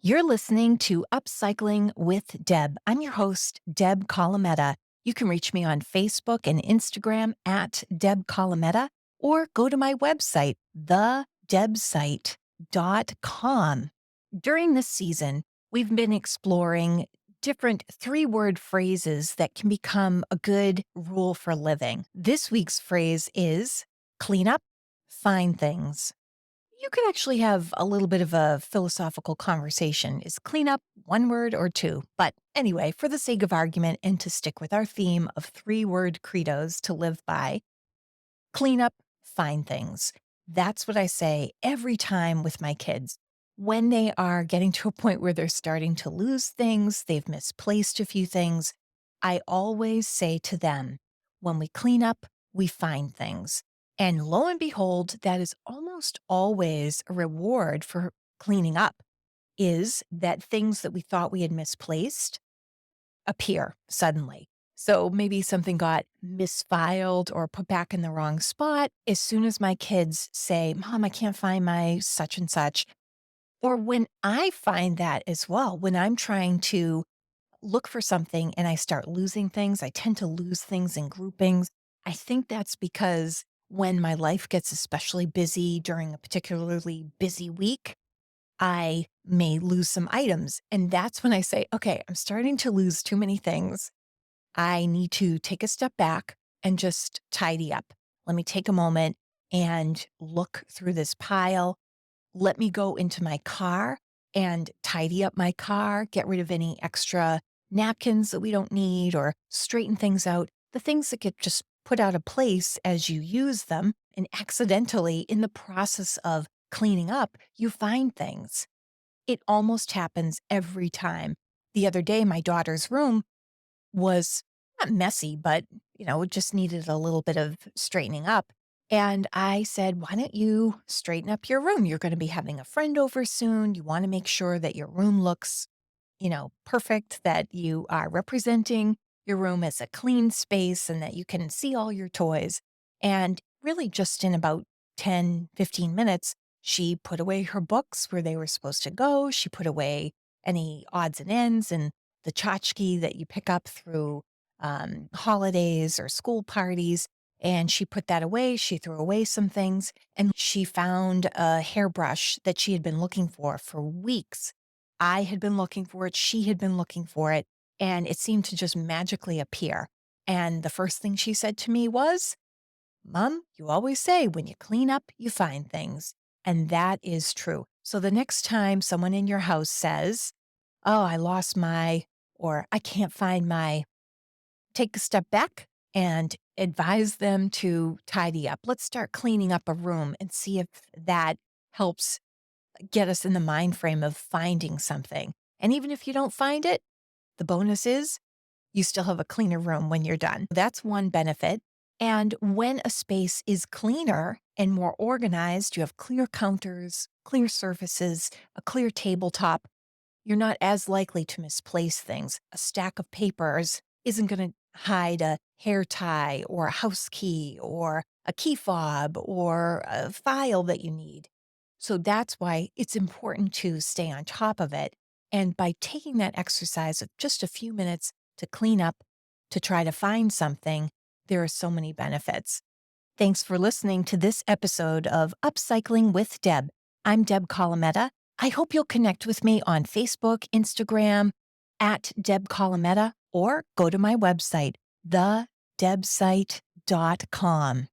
You're listening to Upcycling with Deb. I'm your host, Deb Colameta. You can reach me on Facebook and Instagram at Deb Colameta, or go to my website, thedebsite.com. During this season, we've been exploring different three-word phrases that can become a good rule for living. This week's phrase is clean up, find things. You could actually have a little bit of a philosophical conversation. Is cleanup one word or two? But anyway, for the sake of argument and to stick with our theme of three-word credos to live by, clean up, find things. That's what I say every time with my kids. When they are getting to a point where they're starting to lose things, they've misplaced a few things, I always say to them, when we clean up, we find things. And lo and behold, that is almost always a reward for cleaning up, is that things that we thought we had misplaced appear suddenly. So maybe something got misfiled or put back in the wrong spot. As soon as my kids say, Mom, I can't find my such and such, or when I find that as well, when I'm trying to look for something and I start losing things, I tend to lose things in groupings. I think that's because when my life gets especially busy during a particularly busy week, I may lose some items. And that's when I say, okay, I'm starting to lose too many things. I need to take a step back and just tidy up. Let me take a moment and look through this pile. Let me go into my car and tidy up my car, get rid of any extra napkins that we don't need or straighten things out. The things that get just put out of place as you use them, and accidentally in the process of cleaning up, you find things. It almost happens every time. The other day, my daughter's room was not messy, but, it just needed a little bit of straightening up. And I said, why don't you straighten up your room? You're going to be having a friend over soon. You want to make sure that your room looks, perfect, that you are representing your room as a clean space and that you can see all your toys. And really just in about 10, 15 minutes, she put away her books where they were supposed to go. She put away any odds and ends and the tchotchke that you pick up through holidays or school parties. And she put that away. She threw away some things and she found a hairbrush that she had been looking for weeks. I had been looking for it. She had been looking for it. And it seemed to just magically appear. And the first thing she said to me was, Mom, you always say when you clean up, you find things. And that is true. So the next time someone in your house says, oh, I lost my, or I can't find my, take a step back and advise them to tidy up. Let's start cleaning up a room and see if that helps get us in the mind frame of finding something. And even if you don't find it, the bonus is you still have a cleaner room when you're done. That's one benefit. And when a space is cleaner and more organized, you have clear counters, clear surfaces, a clear tabletop, you're not as likely to misplace things. A stack of papers isn't going to hide a hair tie or a house key or a key fob or a file that you need. So that's why it's important to stay on top of it. And by taking that exercise of just a few minutes to clean up, to try to find something, there are so many benefits. Thanks for listening to this episode of Upcycling with Deb. I'm Deb Colameta. I hope you'll connect with me on Facebook, Instagram, at Deb Colameta, or go to my website, thedebsite.com.